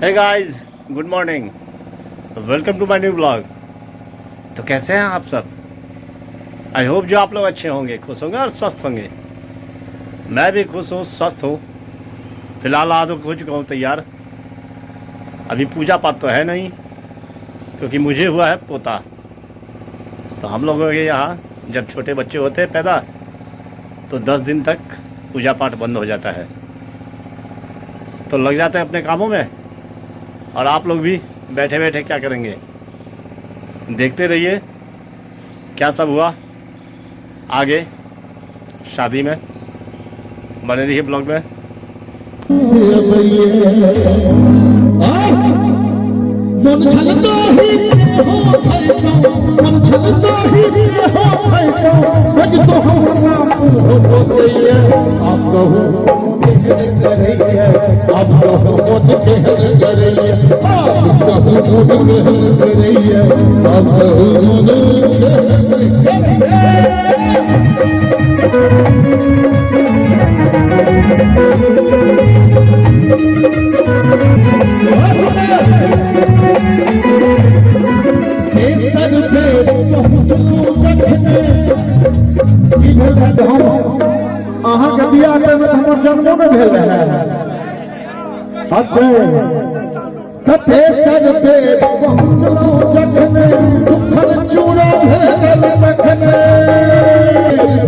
Hey guys, good morning, welcome to my new blog. तो कैसे हैं आप सब? आई होप जो आप लोग अच्छे होंगे, खुश होंगे और स्वस्थ होंगे। मैं भी खुश हूँ, स्वस्थ हूँ। फिलहाल आज हो चुका हूँ तैयार। अभी पूजा पाठ तो है नहीं, क्योंकि मुझे हुआ है पोता। तो हम लोगों के यहाँ जब छोटे बच्चे होते हैं पैदा, तो 10 दिन तक पूजा पाठ बंद हो जाता है। तो लग जाते हैं अपने कामों में, और आप लोग भी बैठे बैठे क्या करेंगे, देखते रहिए क्या सब हुआ आगे शादी में। बने रहिए ब्लॉग में। अहाँ के बियाह में हमर जन्मो न भेल रहे। कथे सर पे पहुँचलो जखने, सुखल चूड़ा भेल तखने।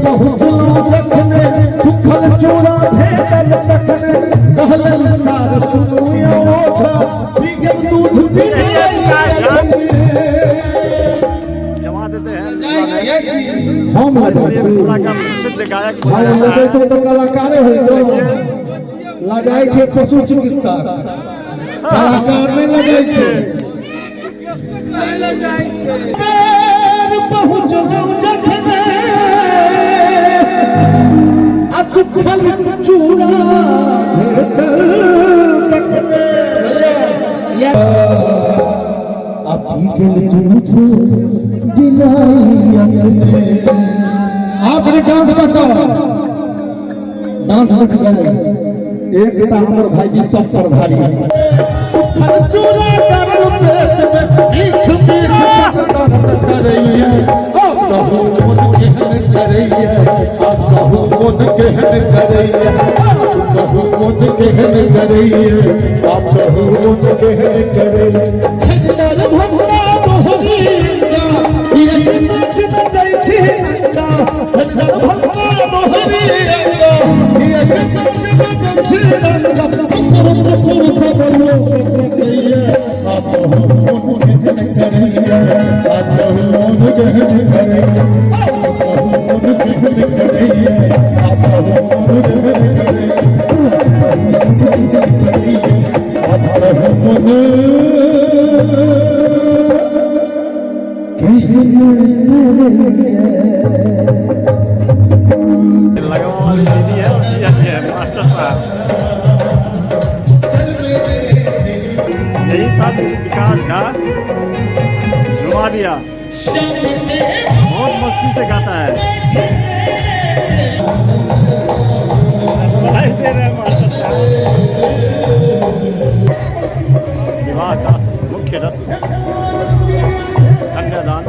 पहुँचलो जखने, सुखल चूड़ा भेल तखने। कहलन सार सुनियो ओझा, बिगल दूध पिए। जमा देते हैं हम पूरा का प्रसिद्ध गायक तो कलाकारे हो लगाई छे पशु चिकित्सा, कलाकार नहीं लगाई छे। पहुँचलो जखने, सुखल चूड़ा आपने डांस का डांस देख गए। एक हमर भाईजी सब पर भारी विकास झा जुमा दिया, बहुत मस्ती से गाता है। बधाई दे रहे हैं मास्टर साहब। विवाह का मुख्य रस्म कन्यादान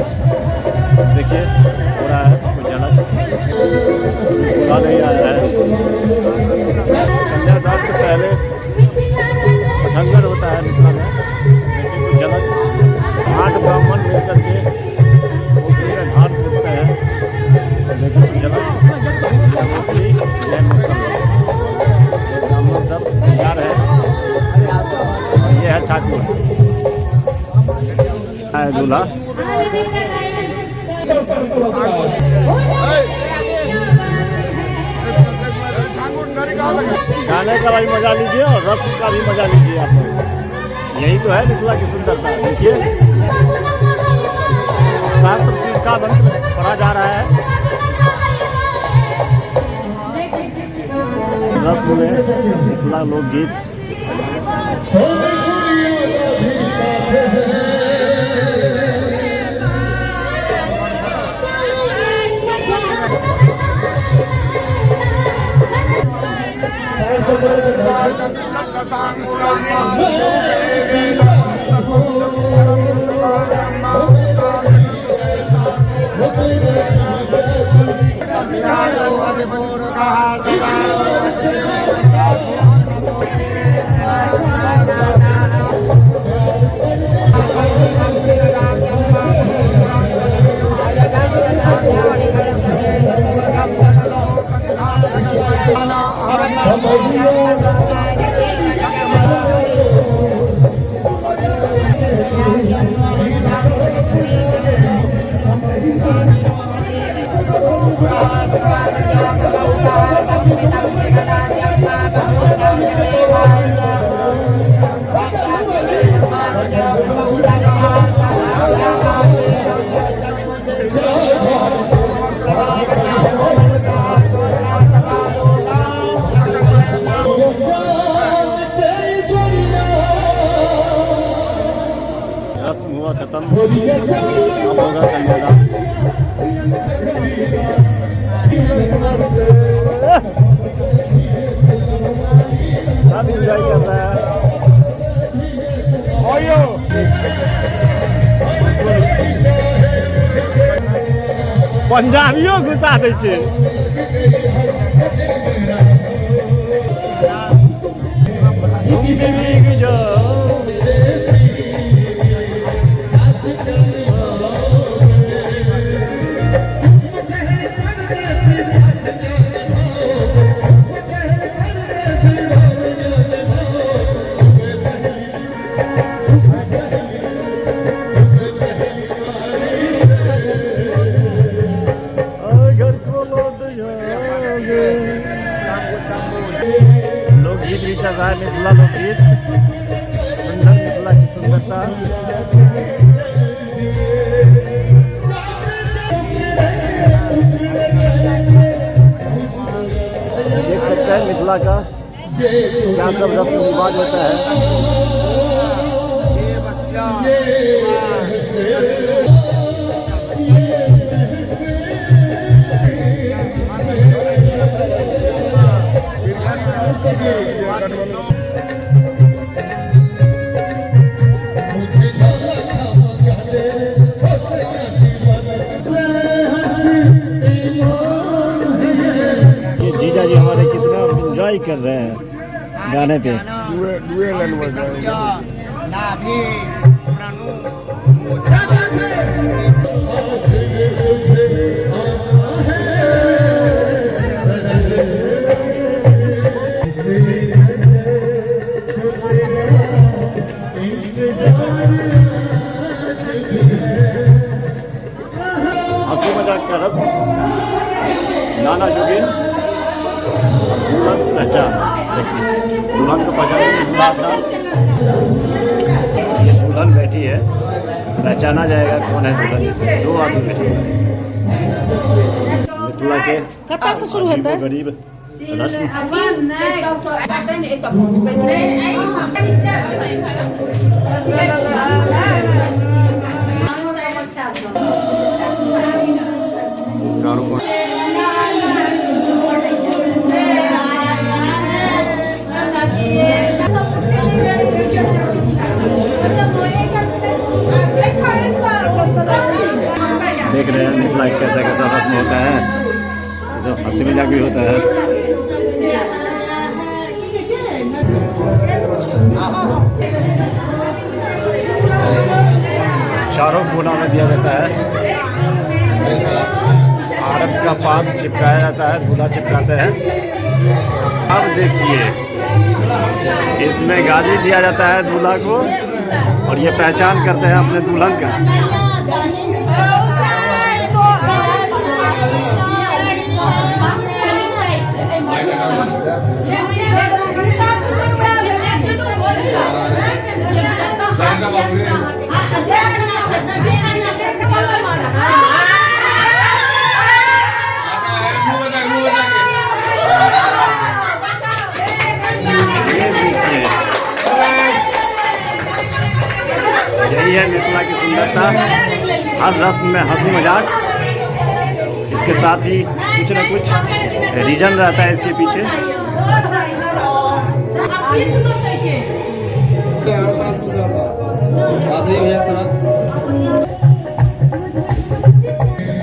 देखिए हो रहा है। कुछ झलक पूरा नहीं आया है। कन्यादान से पहले पठंगर होता है मिथिला में, लेकिन कुछ झलक 8 ब्राह्मण मिलकर के उसमें घाट पूछते हैं। लेकिन कुछ झलक ब्राह्मण सब तैयार है। और ये है ठाकुर है दूल्हा। गाने का भी मजा लीजिए और रस्म का भी मजा लीजिए आप लोग। यही तो है मिथिला की सुंदरता। देखिए शास्त्र शिव का मंत्र पढ़ा जा रहा है रस्म में, मिथिला लोकगीत। रस्म हुआ खत्म, अब होगा कन्यादान। सब इंजॉय कर रहा है। पंजाबियों घुसा दै छै। लोकगीत भी चल रहा है, मिथिला लोकगीत, सुंदर मिथिला की सुंदरता। देख सकते हैं मिथिला का क्या सब रस्म रिवाज होता है। ये जीजा जी हमारे कितना एंजॉय कर रहे हैं गाने पे। हंसी मजाक का रस्म, नाना जोगिन दुल्हन पहचान। देखिए दुल्हन को पहचान, दुल्हन बैठी है, पहचाना जाएगा कौन है दुल्हन। इसमें दो आदमी बैठे हैं। मिथिला के कत्ता से शुरू होता है गरीब रस्म। देख रहे हैं मिथिला कैसा कैसा रस्म होता है, जो हंसी मजाक भी होता है। चारों कोना में दिया जाता है, आरत का पात चिपकाया जाता है, दूल्हा चिपकाते हैं। अब देखिए इसमें गाली दिया जाता है दूल्हा को, और ये पहचान करते हैं अपने दुल्हन का। यही है मिथिला की सुंदरता, हर रस्म में हंसी मजाक, इसके साथ ही कुछ न कुछ रीजन रहता है इसके पीछे।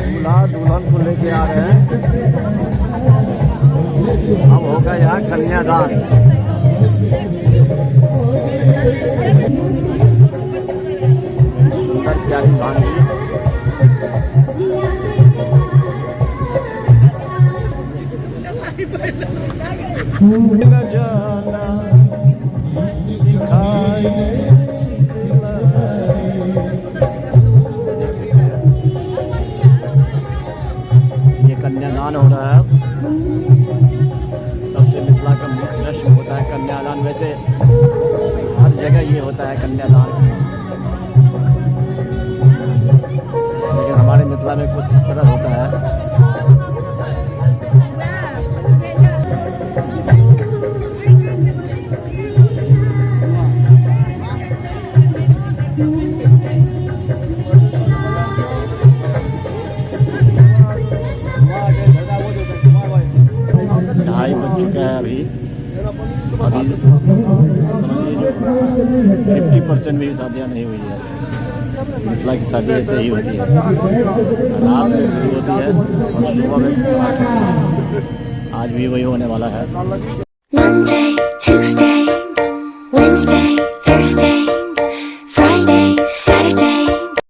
दूल्हा दुल्हन को लेके आ रहे हैं। अब होगा यहाँ कन्यादान। सुंदर प्यारी भांजी। जाना सिखाए ये कन्यादान हो रहा है। सबसे मिथिला का मुख्य रस्म होता है कन्यादान। वैसे हर जगह ये होता है कन्यादान, लेकिन हमारे मिथिला में कुछ इस तरह होता है। ढाई बज चुका है अभी समझ लीजिए 50% मेरी शादियाँ नहीं हुई है। मिथिला की शादी ऐसे ही होती है, रात में शुरू होती है और सुबह में समाप्त होती है। आज भी वही होने वाला है। Monday, Tuesday,